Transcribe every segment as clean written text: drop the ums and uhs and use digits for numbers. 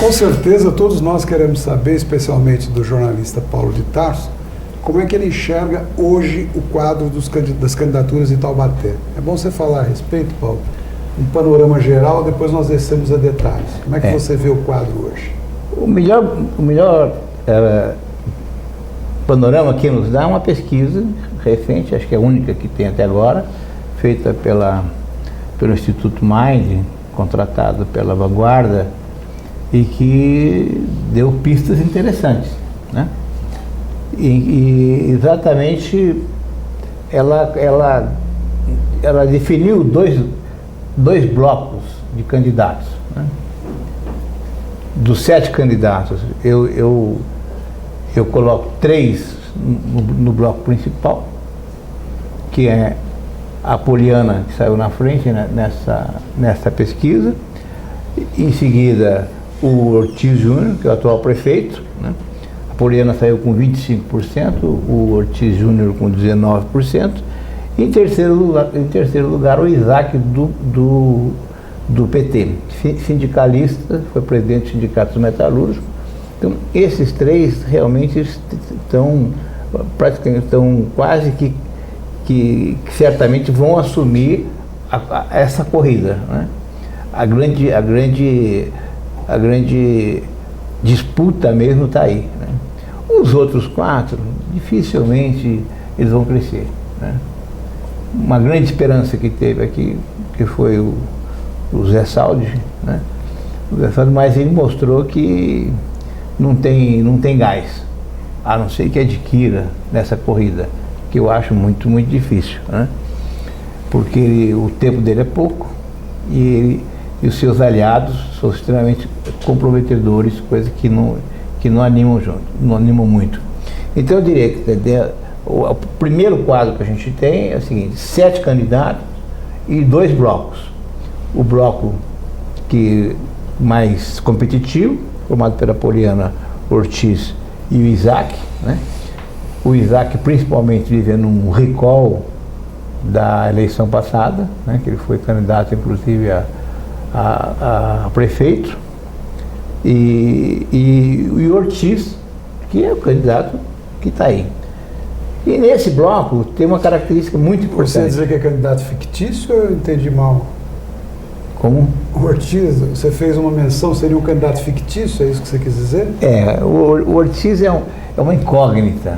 Com certeza todos nós queremos saber, especialmente do jornalista Paulo de Tarso, como é que ele enxerga hoje o quadro das candidaturas de Taubaté. É bom você falar a respeito, Paulo, um panorama geral, depois nós descemos a detalhes. Como é que você vê o quadro hoje? O melhor panorama que nos dá é uma pesquisa recente, acho que é a única que tem até agora, feita pelo Instituto Mind, contratado pela Vanguarda, e que deu pistas interessantes, né? E exatamente ela definiu dois blocos de candidatos, né? Dos 7 candidatos, eu coloco 3 no bloco principal, que é a Poliana, que saiu na frente, né, nessa pesquisa. Em seguida, o Ortiz Júnior, que é o atual prefeito, né? A Poliana saiu com 25%, o Ortiz Júnior com 19%. Em terceiro lugar, o Isaac do PT, sindicalista, foi presidente do Sindicato dos Metalúrgicos. Então, esses 3 realmente estão quase que certamente vão assumir essa corrida, né? A grande disputa mesmo está aí, né? Os outros 4, dificilmente eles vão crescer, né? Uma grande esperança que teve aqui, que foi o Zé Saldi, né? O Zé Saldi, mas ele mostrou que não tem gás, a não ser que adquira nessa corrida, que eu acho muito, muito difícil, né? Porque o tempo dele é pouco e os seus aliados são extremamente comprometedores, coisa que não animam muito. Então eu diria que o primeiro quadro que a gente tem é o seguinte: 7 candidatos e 2 blocos. O bloco mais competitivo, formado pela Poliana, Ortiz e o Isaac, né? O Isaac principalmente vivendo um recall da eleição passada, né? Que ele foi candidato inclusive a prefeito, e o Ortiz, que é o candidato que está aí. E nesse bloco tem uma característica muito importante. Você dizer que é candidato fictício ou eu entendi mal? Como? O Ortiz, você fez uma menção, seria um candidato fictício, é isso que você quis dizer? O Ortiz é uma incógnita,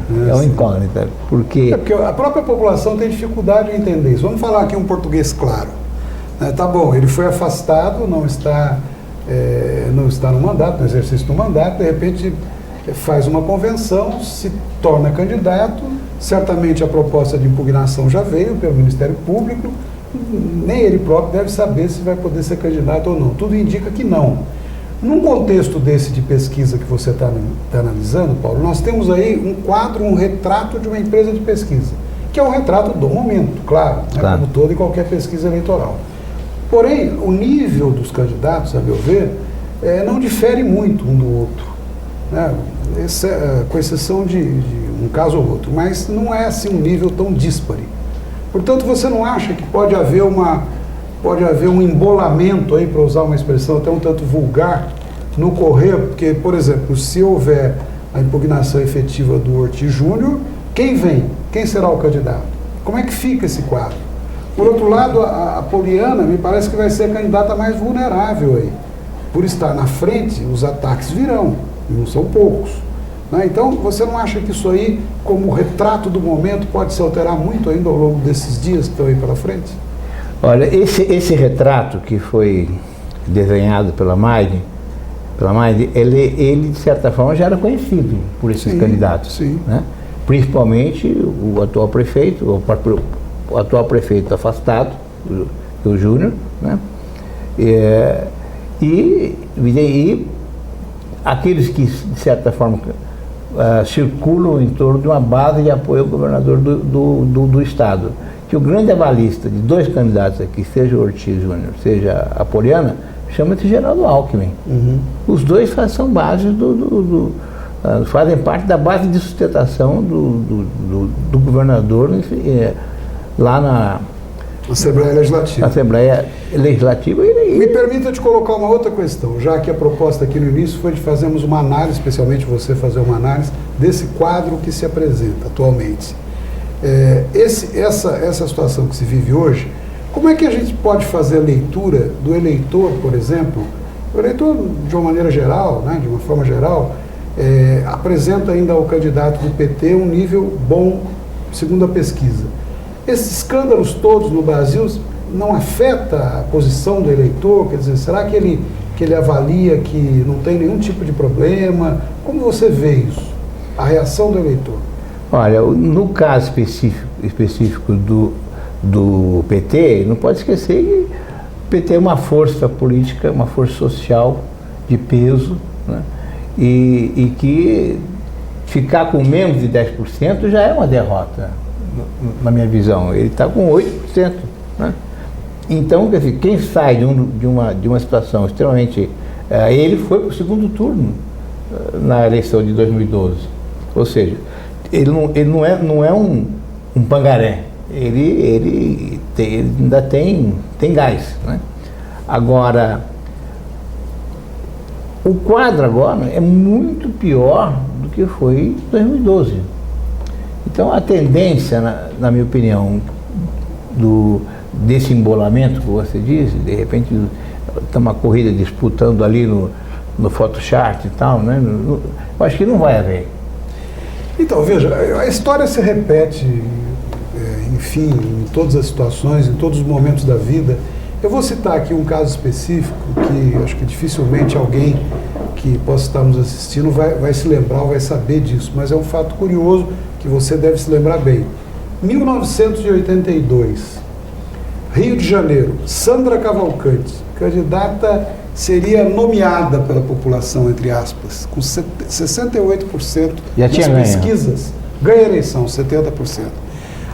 porque a própria população tem dificuldade em entender isso. Vamos falar aqui um português claro. Tá bom, ele foi afastado, não está no mandato, no exercício do mandato, de repente faz uma convenção, se torna candidato, certamente a proposta de impugnação já veio pelo Ministério Público, nem ele próprio deve saber se vai poder ser candidato ou não. Tudo indica que não. Num contexto desse de pesquisa que você está analisando, Paulo, nós temos aí um quadro, um retrato de uma empresa de pesquisa, que é um retrato do momento, claro. Como todo e qualquer pesquisa eleitoral. Porém, o nível dos candidatos, a meu ver, não difere muito um do outro, né? Com exceção de um caso ou outro, mas não é assim um nível tão díspare. Portanto, você não acha que pode haver um embolamento aí, para usar uma expressão até um tanto vulgar, no correr? Porque, por exemplo, se houver a impugnação efetiva do Ortiz Júnior, quem vem? Quem será o candidato? Como é que fica esse quadro? Por outro lado, a Poliana me parece que vai ser a candidata mais vulnerável aí. Por estar na frente, os ataques virão, e não são poucos, né? Então, você não acha que isso aí, como retrato do momento, pode se alterar muito ainda ao longo desses dias que estão aí pela frente? Olha, esse retrato que foi desenhado pela Mind, ele de certa forma já era conhecido por esses candidatos, né? Principalmente o atual prefeito, o atual prefeito afastado, o Júnior, né? E aqueles que de certa forma circulam em torno de uma base de apoio ao governador do estado. Que o grande avalista de 2 candidatos aqui, seja o Ortiz Júnior, seja a Poliana, chama-se Geraldo Alckmin. Os dois são bases fazem parte da base de sustentação do governador lá Assembleia Legislativa. Assembleia Legislativa. Me permita te colocar uma outra questão, já que a proposta aqui no início foi de fazermos uma análise, especialmente você fazer uma análise desse quadro que se apresenta atualmente. Essa situação que se vive hoje, como é que a gente pode fazer a leitura do eleitor, por exemplo? O eleitor, de uma maneira geral, né, de uma forma geral, apresenta ainda ao candidato do PT um nível bom, segundo a pesquisa. Esses escândalos todos no Brasil não afeta a posição do eleitor? Quer dizer, será que ele avalia que não tem nenhum tipo de problema? Como você vê isso? A reação do eleitor? Olha, no caso específico do PT, não pode esquecer que o PT é uma força política, uma força social de peso, né? E que ficar com menos de 10% já é uma derrota, na minha visão. Ele está com 8%. Né? Então, quer dizer, quem sai de uma situação extremamente... ele foi para o segundo turno na eleição de 2012. Ou seja, ele não é um pangaré. Ele ainda tem gás. Né? Agora, o quadro agora é muito pior do que foi em 2012. Então, a tendência, na minha opinião, desse embolamento que você disse, de repente está uma corrida disputando ali no Photoshop e tal, né? Eu acho que não vai haver. Então, veja, a história se repete, enfim, em todas as situações, em todos os momentos da vida. Eu vou citar aqui um caso específico que acho que dificilmente alguém que possa estar nos assistindo vai se lembrar ou vai saber disso, mas é um fato curioso que você deve se lembrar bem. 1982, Rio de Janeiro, Sandra Cavalcante, candidata, seria nomeada pela população, entre aspas, com 68% das pesquisas, ganha a eleição, 70%.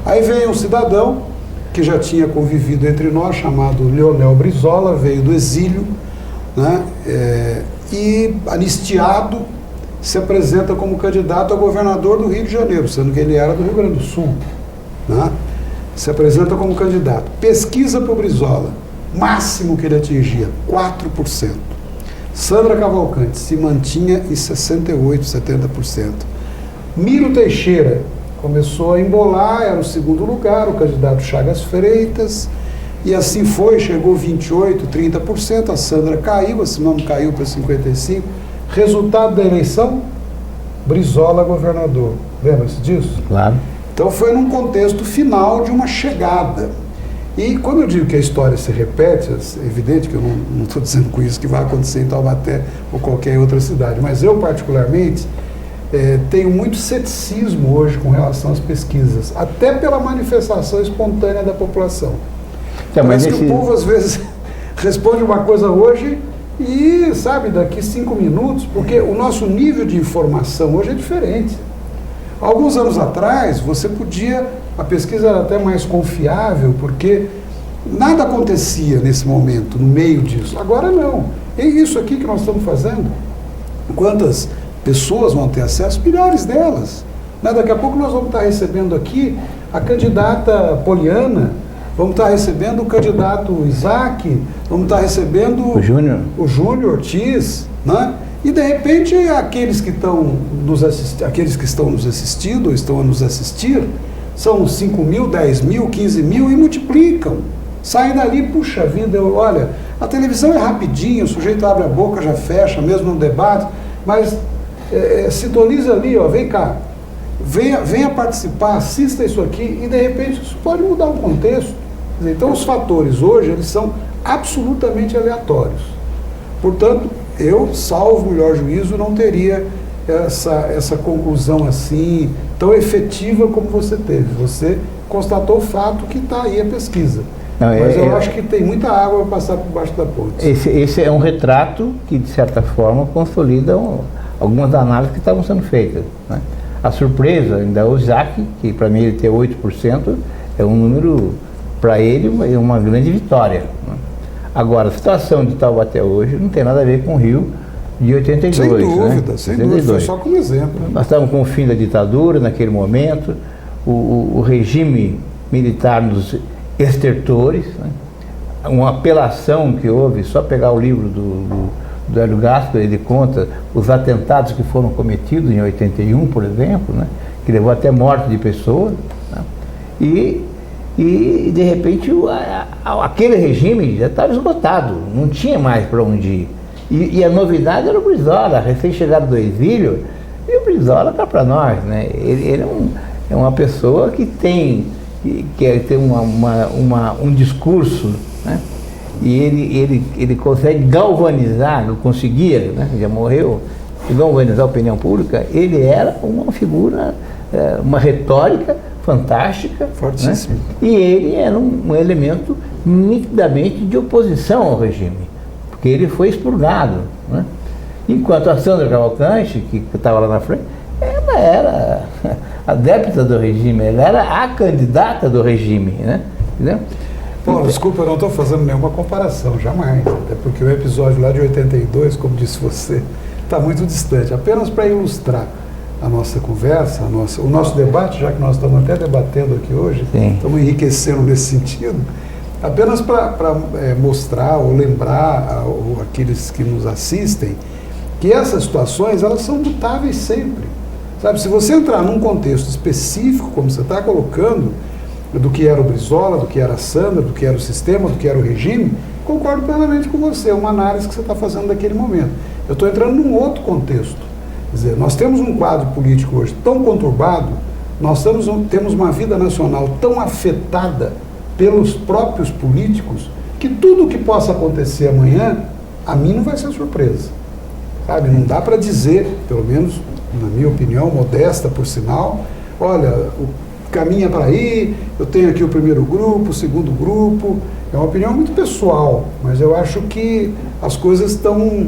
Aí vem um cidadão que já tinha convivido entre nós, chamado Leonel Brizola, veio do exílio, né, e anistiado, se apresenta como candidato a governador do Rio de Janeiro, sendo que ele era do Rio Grande do Sul. Né? Se apresenta como candidato. Pesquisa para o Brizola, máximo que ele atingia, 4%. Sandra Cavalcante se mantinha em 68%, 70%. Miro Teixeira começou a embolar, era o segundo lugar, o candidato Chagas Freitas, e assim foi, chegou 28%, 30%, a Sandra caiu, assim não caiu para 55%. Resultado da eleição, Brizola governador. Lembra-se disso? Claro. Então foi num contexto final de uma chegada. E quando eu digo que a história se repete, é evidente que eu não estou dizendo com isso que vai acontecer em Taubaté ou qualquer outra cidade, mas eu particularmente tenho muito ceticismo hoje com relação às pesquisas, até pela manifestação espontânea da população. Parece que o povo às vezes responde uma coisa hoje e, sabe, daqui 5 minutos, porque o nosso nível de informação hoje é diferente. Alguns anos atrás, a pesquisa era até mais confiável, porque nada acontecia nesse momento, no meio disso. Agora não. E isso aqui que nós estamos fazendo, quantas pessoas vão ter acesso? Milhares delas. Daqui a pouco nós vamos estar recebendo aqui a candidata Poliana, vamos estar recebendo o candidato Isaac, vamos estar recebendo o Júnior Ortiz, né? E de repente aqueles que estão nos assistindo ou estão a nos assistir, são 5 mil, 10 mil, 15 mil e multiplicam. Saem dali, puxa vida, olha, a televisão é rapidinho, o sujeito abre a boca, já fecha, mesmo no debate, mas sintoniza ali, ó, vem cá, venha participar, assista isso aqui, e de repente isso pode mudar o contexto. Então os fatores hoje, eles são absolutamente aleatórios. Portanto, eu, salvo o melhor juízo, não teria essa conclusão assim, tão efetiva como você teve. Você constatou o fato que está aí a pesquisa. Mas eu acho que tem muita água para passar por baixo da ponte. Esse é um retrato que, de certa forma, consolida algumas análises que estavam sendo feitas. Né? A surpresa ainda é o Isaac, que para mim ele ter 8%, é um número, para ele, uma grande vitória. Né? Agora, a situação de Taubaté hoje não tem nada a ver com o Rio de 82. Sem dúvida, né? sem dúvida, foi só como exemplo. Nós estávamos com o fim da ditadura naquele momento, o regime militar nos estertores, né? Uma apelação que houve, só pegar o livro do Hélio Gaspar, ele conta os atentados que foram cometidos em 81, por exemplo, né? Que levou até morte de pessoas, né? E de repente aquele regime já estava esgotado, não tinha mais para onde ir. E a novidade era o Brizola, recém-chegado do exílio, e o Brizola está para nós, né? Ele é uma pessoa que tem um discurso, né? E ele consegue galvanizar, conseguia, né? Já morreu, galvanizar a opinião pública. Ele era uma figura, uma retórica fantástica, fortíssimo, né? E ele era um elemento nitidamente de oposição ao regime, porque ele foi expurgado, né? Enquanto a Sandra Cavalcante, que estava lá na frente, ela era adepta do regime, ela era a candidata do regime, né? Entendeu? Bom, desculpa, eu não estou fazendo nenhuma comparação, jamais, até porque o episódio lá de 82, como disse você, está muito distante. Apenas para ilustrar a nossa conversa, o nosso debate, já que nós estamos até debatendo aqui hoje, sim, estamos enriquecendo nesse sentido, apenas para mostrar ou lembrar aqueles que nos assistem que essas situações, elas são mutáveis sempre. Sabe, se você entrar num contexto específico, como você está colocando, do que era o Brizola, do que era a Sandra, do que era o sistema, do que era o regime, concordo plenamente com você, é uma análise que você está fazendo daquele momento. Eu estou entrando num outro contexto. Quer dizer, nós temos um quadro político hoje tão conturbado, nós temos uma vida nacional tão afetada pelos próprios políticos, que tudo o que possa acontecer amanhã, a mim não vai ser surpresa. Sabe, não dá para dizer, pelo menos na minha opinião, modesta por sinal, olha, o caminho é para aí, eu tenho aqui o primeiro grupo, o segundo grupo. É uma opinião muito pessoal, mas eu acho que as coisas estão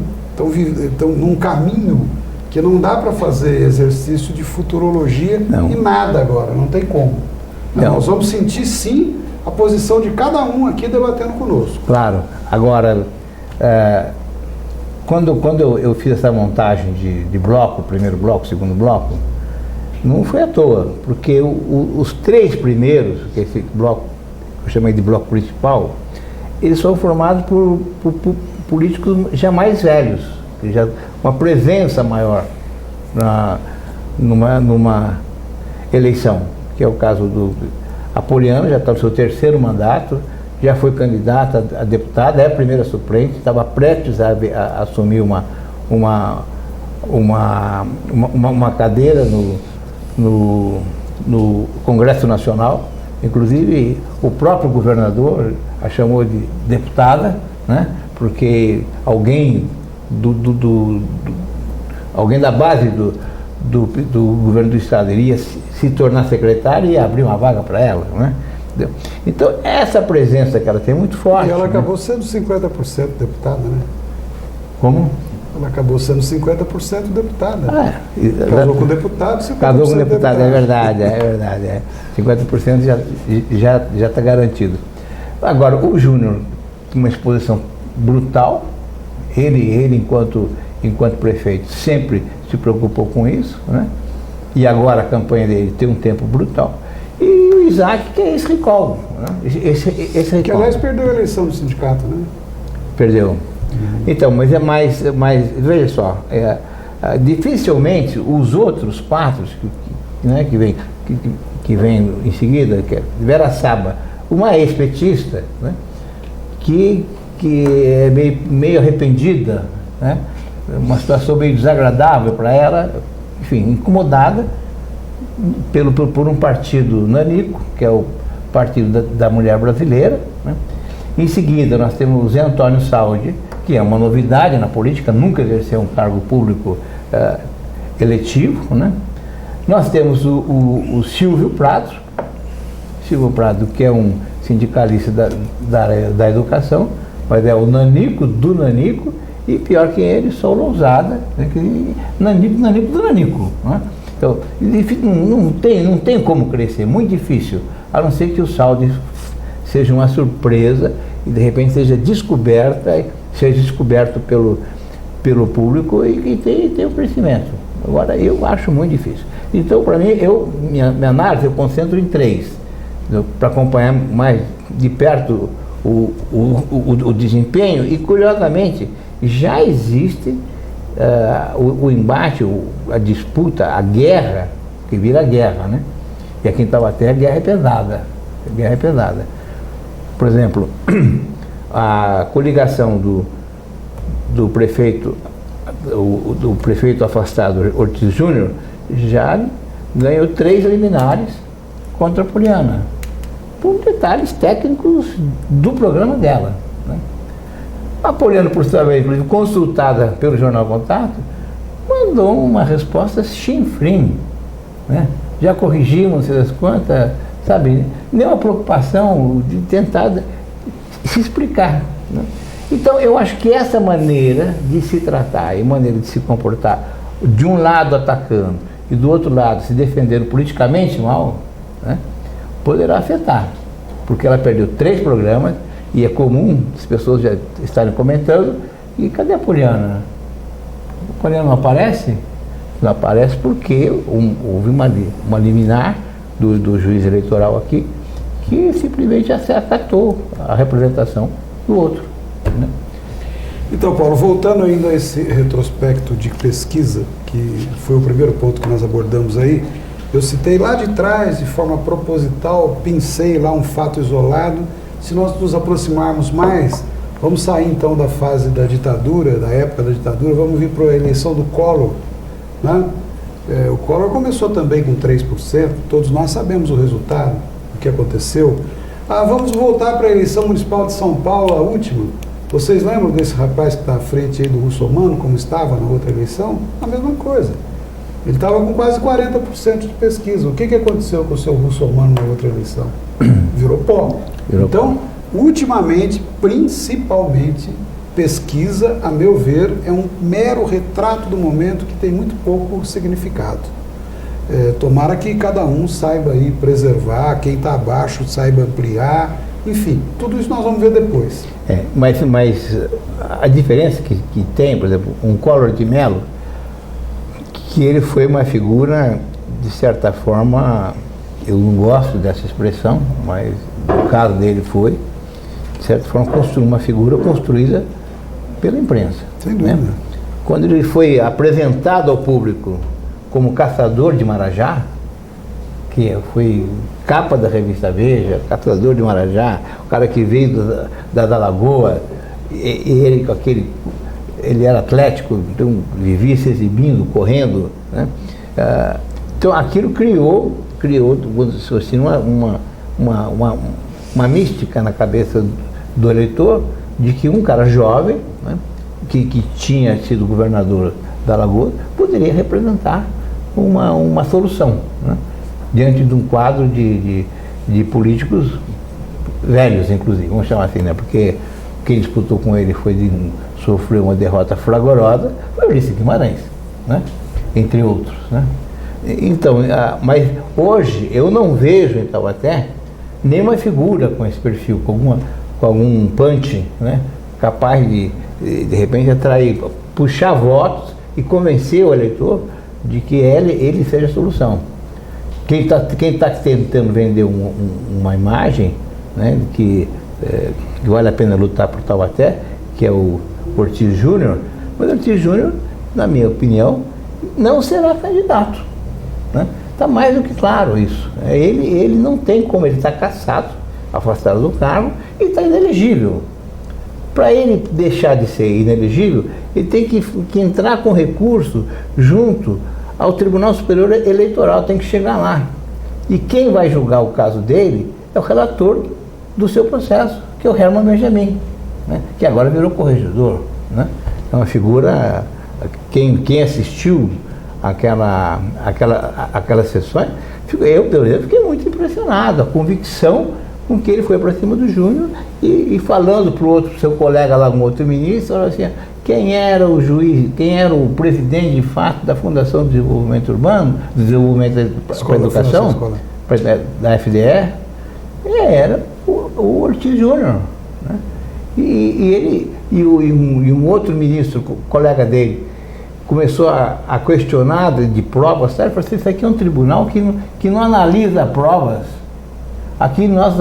num caminho que não dá para fazer exercício de futurologia e nada agora, não tem como. Nós vamos sentir sim a posição de cada um aqui debatendo conosco. Claro. Agora, quando eu fiz essa montagem de bloco, primeiro bloco, segundo bloco, não foi à toa, porque os três primeiros, que esse bloco, eu chamei de bloco principal, eles são formados por políticos já mais velhos, já uma presença maior numa eleição, que é o caso do Apoliano, já está no seu terceiro mandato, já foi candidata a deputada, é a primeira suplente, estava prestes a assumir uma cadeira no Congresso Nacional. Inclusive o próprio governador a chamou de deputada, né? Porque alguém alguém da base do governo do estado iria se tornar secretária e abrir uma vaga para ela, né? Então essa presença que ela tem é muito forte. E ela acabou sendo 50% deputada, né? Como? Ela acabou sendo 50% deputada. Casou com deputado, 50% casou com deputado, deputado. É verdade. 50% já está garantido. Agora, o Júnior, uma exposição brutal, ele enquanto prefeito, sempre se preocupou com isso, né? E agora a campanha dele tem um tempo brutal. E o Isaac, que é esse recall, né? Esse recall. Que, aliás, perdeu a eleição do sindicato, né? Perdeu. Então, mas é mais veja só, dificilmente os outros quatro que vem em seguida, que é Vera Saba, uma ex-petista, né, que é meio arrependida, né, uma situação meio desagradável para ela, enfim, incomodada por um partido nanico, que é o Partido da Mulher Brasileira, né. Em seguida, nós temos o Zé Antônio Saldi, que é uma novidade na política, nunca exerceu um cargo público eletivo, né? Nós temos o Silvio Prado, que é um sindicalista da educação, mas é o nanico do nanico, e pior que ele, só Lousada, né? Nanico do nanico, né? Então, não tem como crescer, muito difícil, a não ser que o Saldi seja uma surpresa e de repente seja descoberto pelo público e tenha um crescimento. Agora, eu acho muito difícil. Então, para mim, minha análise eu concentro em três, para acompanhar de perto o desempenho e, curiosamente, já existe o embate, a disputa, a guerra, que vira guerra, né? E aqui em Taubaté a guerra é pesada. A guerra é pesada. Por exemplo, a coligação do prefeito afastado, Ortiz Júnior, já ganhou 3 liminares contra a Poliana, por detalhes técnicos do programa dela, né? A Poliana, por sua vez, inclusive, consultada pelo Jornal Contato, mandou uma resposta chinfrim, né? Já corrigimos, não sei das quantas, sabe? Nenhuma preocupação de tentar se explicar, né? Então, eu acho que essa maneira de se tratar e maneira de se comportar, de um lado atacando e do outro lado se defendendo politicamente mal, né, poderá afetar, porque ela perdeu 3 programas e é comum as pessoas já estarem comentando: e cadê a Poliana? A Poliana não aparece? Não aparece porque houve uma liminar do juiz eleitoral aqui que simplesmente acatou a representação do outro, né? Então, Paulo, voltando ainda a esse retrospecto de pesquisa, que foi o primeiro ponto que nós abordamos aí, eu citei lá de trás, de forma proposital, pensei lá um fato isolado. Se nós nos aproximarmos mais, vamos sair então da fase da ditadura, da época da ditadura, vamos vir para a eleição do Collor, né? O Collor começou também com 3%, todos nós sabemos o resultado, o que aconteceu. Vamos voltar para a eleição municipal de São Paulo, a última. Vocês lembram desse rapaz que está à frente aí do Russomano, como estava na outra eleição? A mesma coisa. Ele estava com quase 40% de pesquisa. O que aconteceu com o seu Russomano na outra eleição? Virou pó. Então, ultimamente, principalmente, pesquisa, a meu ver, é um mero retrato do momento que tem muito pouco significado. Tomara que cada um saiba aí preservar, quem está abaixo saiba ampliar, enfim, tudo isso nós vamos ver depois. Mas a diferença que tem, por exemplo, um Collor de Mello, que ele foi uma figura, de certa forma, eu não gosto dessa expressão, mas no caso dele foi, de certa forma, uma figura construída pela imprensa. Sem dúvida. Né? Quando ele foi apresentado ao público como caçador de Marajá, que foi capa da revista Veja, caçador de Marajá, o cara que veio da Lagoa, e ele com aquele... Ele era atlético, então vivia se exibindo, correndo, né? Então aquilo criou assim, uma mística na cabeça do eleitor de que um cara jovem, né, que tinha sido governador da Lagoa, poderia representar uma solução, né, diante de um quadro de políticos velhos, inclusive, vamos chamar assim, né? Porque quem disputou com ele sofreu uma derrota fragorosa, foi Ulisses Guimarães, né? Entre outros, né? Então, mas hoje eu não vejo em Taubaté nenhuma figura com esse perfil, com algum punch, né, capaz de repente atrair, puxar votos e convencer o eleitor de que ele seja a solução. Quem tá tentando vender uma imagem, né, que vale a pena lutar por Taubaté, que é o Ortiz Júnior, mas o Ortiz Júnior, na minha opinião, não será candidato, né? Está mais do que claro isso. Ele não tem como, ele está cassado, afastado do cargo e está inelegível. Para ele deixar de ser inelegível, ele tem que entrar com recurso junto ao Tribunal Superior Eleitoral, tem que chegar lá. E quem vai julgar o caso dele é o relator do seu processo, que é o Herman Benjamin, né, que agora virou corregedor, né? É uma figura, quem assistiu aquelas sessões, eu fiquei muito impressionado, a convicção com que ele foi para cima do Júnior e falando para o outro, seu colega lá, um outro ministro, falou assim: quem era o juiz, quem era o presidente de fato da Fundação de Desenvolvimento Urbano, Desenvolvimento para a Educação, da FDE, era o Ortiz Júnior, né? E um outro ministro, colega dele, começou a questionar de provas, falou assim: isso aqui é um tribunal que não analisa provas. Aqui nós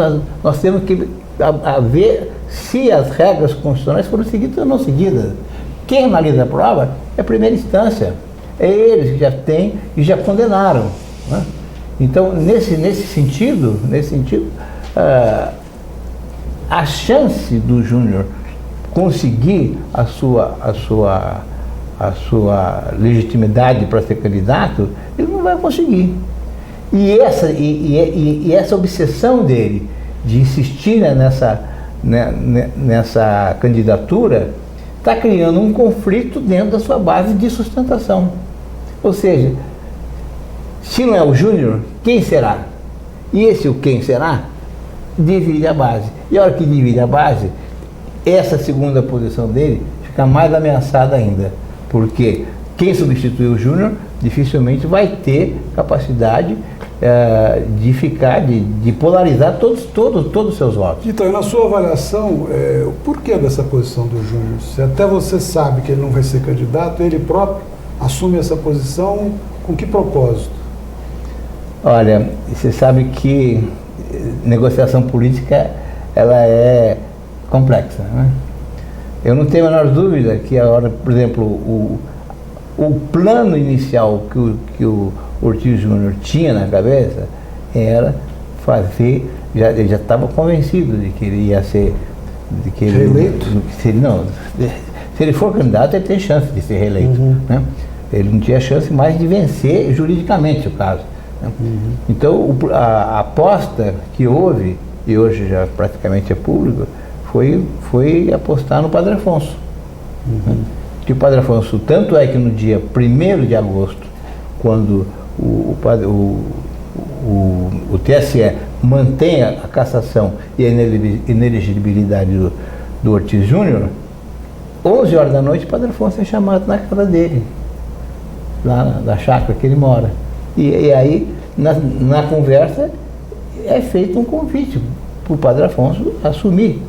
temos a ver se as regras constitucionais foram seguidas ou não seguidas. Quem analisa a prova é a primeira instância. É eles que já têm e já condenaram, né? Então, nesse sentido, a chance do Júnior conseguir a sua legitimidade para ser candidato, ele não vai conseguir. E essa obsessão dele de insistir nessa candidatura está criando um conflito dentro da sua base de sustentação. Ou seja, se não é o Júnior, quem será? E esse quem será divide a base. E a hora que divide a base, essa segunda posição dele fica mais ameaçada ainda. Porque quem substituir o Júnior dificilmente vai ter capacidade de polarizar todos os seus votos. Então, e na sua avaliação, o porquê dessa posição do Júnior? Se até você sabe que ele não vai ser candidato, ele próprio assume essa posição com que propósito? Olha, você sabe que negociação política ela é complexa, né? Eu não tenho a menor dúvida que a hora, por exemplo, o plano inicial que o Ortiz Júnior tinha na cabeça era fazer, ele já estava convencido de que ele ia ser reeleito? Se ele for candidato, ele tem chance de ser reeleito, né? Ele não tinha chance mais de vencer juridicamente o caso, né? Então, a aposta que houve, e hoje já praticamente é público, foi apostar no Padre Afonso. Né? Que o Padre Afonso, tanto é que no dia 1º de agosto, quando o TSE mantém a cassação e a inelegibilidade do Ortiz Júnior, 11 horas da noite o Padre Afonso é chamado na casa dele, lá na chácara que ele mora. E aí, na conversa, é feito um convite para o Padre Afonso assumir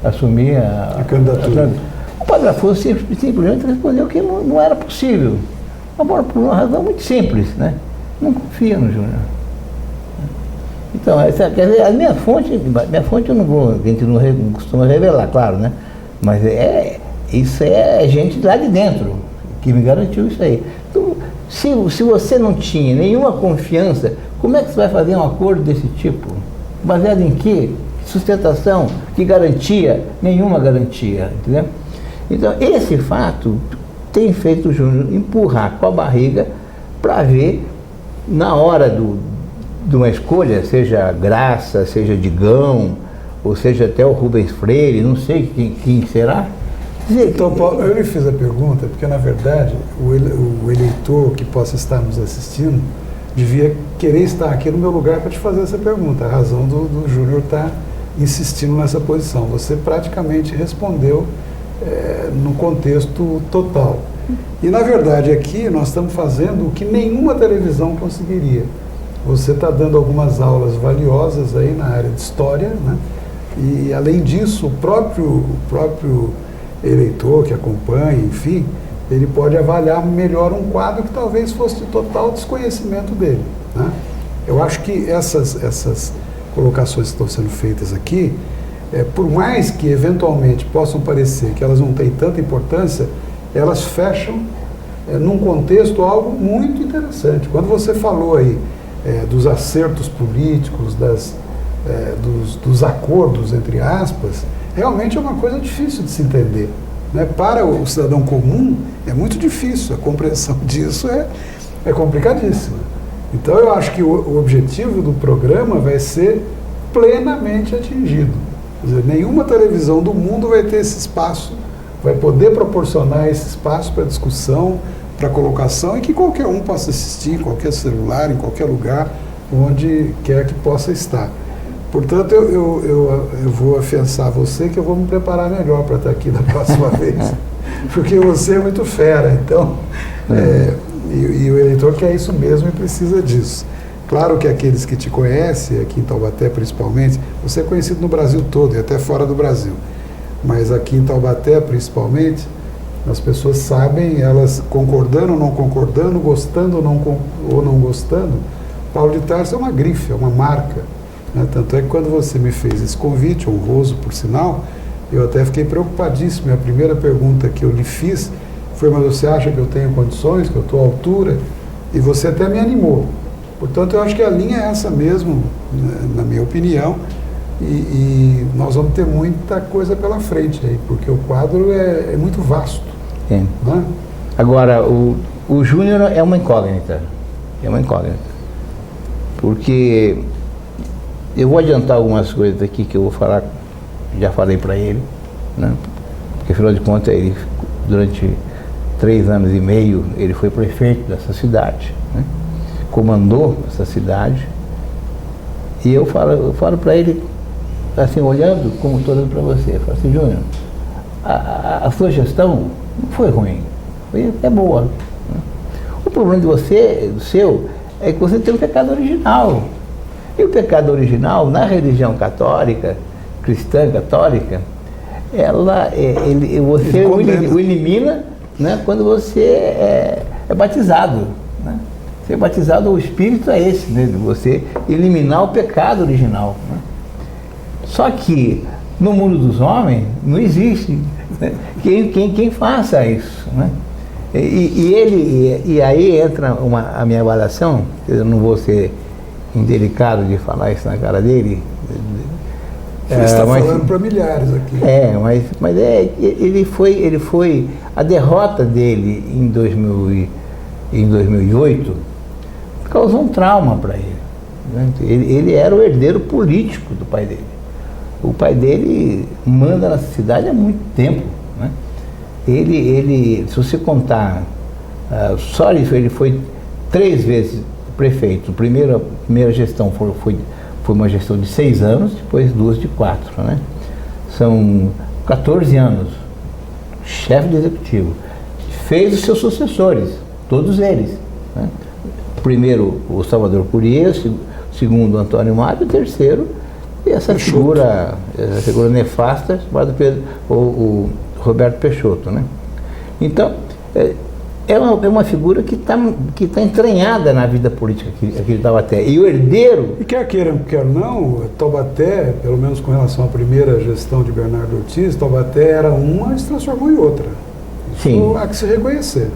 a candidatura. O Padre Afonso simplesmente respondeu que não era possível. Agora, por uma razão muito simples, né? Não confia no Júnior. Então, quer dizer, a minha fonte eu não vou, a gente não costuma revelar, claro, né? Mas isso é gente lá de dentro que me garantiu isso aí. Então, se você não tinha nenhuma confiança, como é que você vai fazer um acordo desse tipo? Baseado em quê? Sustentação? Que garantia? Nenhuma garantia, entendeu? Então, esse fato tem feito o Júnior empurrar com a barriga para ver, na hora de uma escolha, seja Graça, seja Digão, ou seja até o Rubens Freire, não sei quem será. Então, Paulo, eu lhe fiz a pergunta porque, na verdade, o eleitor que possa estar nos assistindo devia querer estar aqui no meu lugar para te fazer essa pergunta. A razão do Júnior estar insistindo nessa posição. Você praticamente respondeu no contexto total. E, na verdade, aqui nós estamos fazendo o que nenhuma televisão conseguiria. Você está dando algumas aulas valiosas aí na área de história, né? E, além disso, o próprio eleitor que acompanha, enfim, ele pode avaliar melhor um quadro que talvez fosse de total desconhecimento dele, né? Eu acho que essas colocações que estão sendo feitas aqui, por mais que eventualmente possam parecer que elas não têm tanta importância, elas fecham num contexto algo muito interessante. Quando você falou aí dos acertos políticos, dos acordos, entre aspas, realmente é uma coisa difícil de se entender, né? Para o cidadão comum é muito difícil, a compreensão disso é complicadíssima. Então eu acho que o objetivo do programa vai ser plenamente atingido. Quer dizer, nenhuma televisão do mundo vai ter esse espaço, vai poder proporcionar esse espaço para discussão, para colocação, e que qualquer um possa assistir, em qualquer celular, em qualquer lugar, onde quer que possa estar. Portanto, eu vou afiançar você que eu vou me preparar melhor para estar aqui da próxima vez, porque você é muito fera, então, e o eleitor quer isso mesmo e precisa disso. Claro que aqueles que te conhecem, aqui em Taubaté principalmente, você é conhecido no Brasil todo e até fora do Brasil, mas aqui em Taubaté principalmente, as pessoas sabem, elas concordando ou não concordando, gostando ou não gostando, Paulo de Tarso é uma grife, é uma marca. né? Tanto é que quando você me fez esse convite, honroso por sinal, eu até fiquei preocupadíssimo. A primeira pergunta que eu lhe fiz foi: mas você acha que eu tenho condições, que eu estou à altura? E você até me animou. Portanto, eu acho que a linha é essa mesmo, na minha opinião, e nós vamos ter muita coisa pela frente aí, porque o quadro é muito vasto. Sim. Né? Agora, o Júnior é uma incógnita. É uma incógnita. Porque eu vou adiantar algumas coisas aqui que eu vou falar, já falei para ele, né? Porque afinal de contas, ele, durante 3 anos e meio, ele foi prefeito dessa cidade, né? Comandou essa cidade, e eu falo para ele, assim, olhando como estou olhando para você, eu falo assim: Júnior, a sua gestão não foi ruim, é boa, né? O problema de você, do seu, é que você tem um pecado original. E o pecado original, na religião católica, cristã católica, você o elimina, né, quando você é batizado, né? Ser batizado, o espírito é esse, né, de você eliminar o pecado original, né? Só que no mundo dos homens não existe, né, quem faça isso, né? E aí entra a minha avaliação. Eu não vou ser indelicado de falar isso na cara dele. Você está falando para milhares aqui. Mas ele foi a derrota dele em 2008 causou um trauma para ele, né? Ele era o herdeiro político do pai dele. O pai dele manda nessa cidade há muito tempo, né? Ele, se você contar, só ele foi 3 vezes prefeito. A primeira gestão foi uma gestão de 6 anos, depois 2 de 4, né? São 14 anos, chefe do executivo. Fez os seus sucessores, todos eles, né? Primeiro o Salvador Courier, segundo o Antônio Mário, o terceiro, e essa figura nefasta, chamada o Roberto Peixoto, né? Então, é uma figura que tá entranhada na vida política aqui de Taubaté. E o herdeiro... E quer queira, quer não, Taubaté, pelo menos com relação à primeira gestão de Bernardo Ortiz, Taubaté era uma e se transformou em outra. Isso Sim. Há que se reconhecer.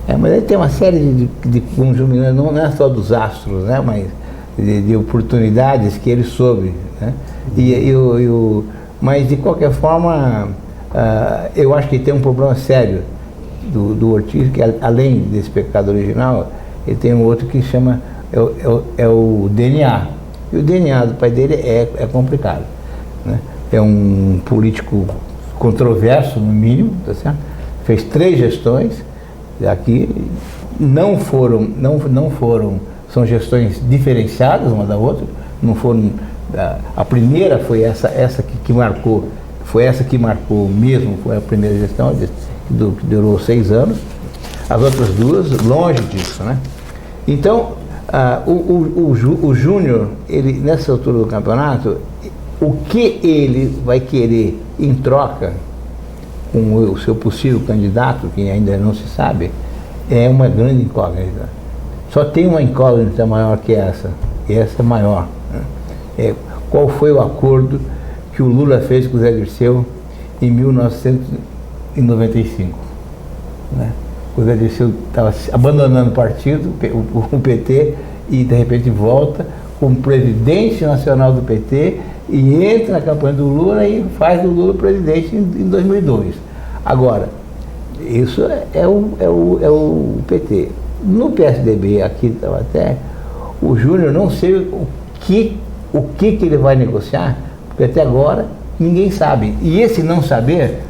Mas ele tem uma série de conjuminantes, não é só dos astros, né, mas de oportunidades que ele soube, né? Mas, de qualquer forma, eu acho que tem um problema sério do Ortiz, que além desse pecado original, ele tem um outro que chama o DNA. E o DNA do pai dele é complicado, né? É um político controverso, no mínimo, tá certo? Fez 3 gestões aqui, não foram, são gestões diferenciadas uma da outra, não foram. A primeira foi essa que marcou, mesmo, foi a primeira gestão, que durou 6 anos, as outras 2, longe disso, né? Então, o Júnior, ele, nessa altura do campeonato, o que ele vai querer em troca com o seu possível candidato, que ainda não se sabe, é uma grande incógnita. Só tem uma incógnita maior que essa, e essa é maior, né? Qual foi o acordo que o Lula fez com o Zé Dirceu em 1995, né? O Zé Dirceu estava abandonando o partido, o PT, e de repente volta como presidente nacional do PT e entra na campanha do Lula e faz do Lula presidente em 2002. Agora, isso é o PT. No PSDB, aqui até, o Júnior, não sei o que ele vai negociar, porque até agora ninguém sabe. E esse não saber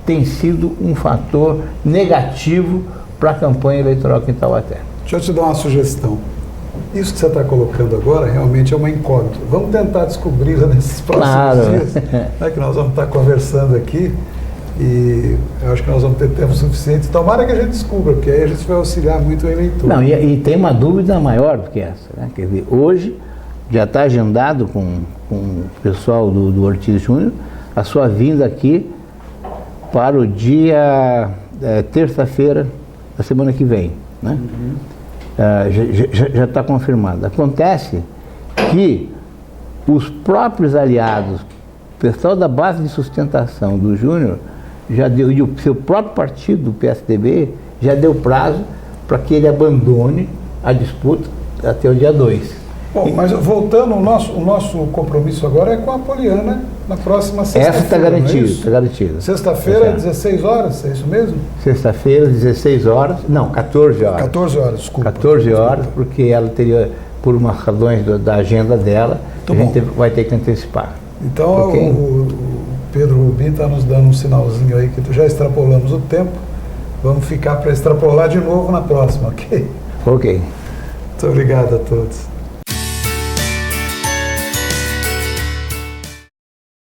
tem sido um fator negativo para a campanha eleitoral aqui em Taubaté. Deixa eu te dar uma sugestão. Isso que você está colocando agora realmente é uma incógnita. Vamos tentar descobri-la nesses próximos dias, né, que nós vamos estar conversando aqui, e eu acho que nós vamos ter tempo suficiente. Tomara que a gente descubra, porque aí a gente vai auxiliar muito o eleitor. Não, e tem uma dúvida maior do que essa, né? Quer dizer, hoje já está agendado com o pessoal do Ortiz Júnior a sua vinda aqui para o dia terça-feira da semana que vem, né? Já está confirmado. Acontece que os próprios aliados, o pessoal da base de sustentação do Júnior, já deu, e o seu próprio partido, o PSDB, já deu prazo para que ele abandone a disputa até o dia 2. Bom, mas voltando, o nosso compromisso agora é com a Poliana na próxima sexta-feira. Essa está garantida, está garantida. Sexta-feira, 16 horas, é isso mesmo? Sexta-feira, 16 horas, não, 14 horas. 14 horas, desculpa. 14 horas, porque ela teria, por umas razões da agenda dela, a gente vai ter que antecipar. Então, okay? o Pedro Rubim está nos dando um sinalzinho aí que já extrapolamos o tempo. Vamos ficar para extrapolar de novo na próxima, ok? Ok. Muito obrigado a todos.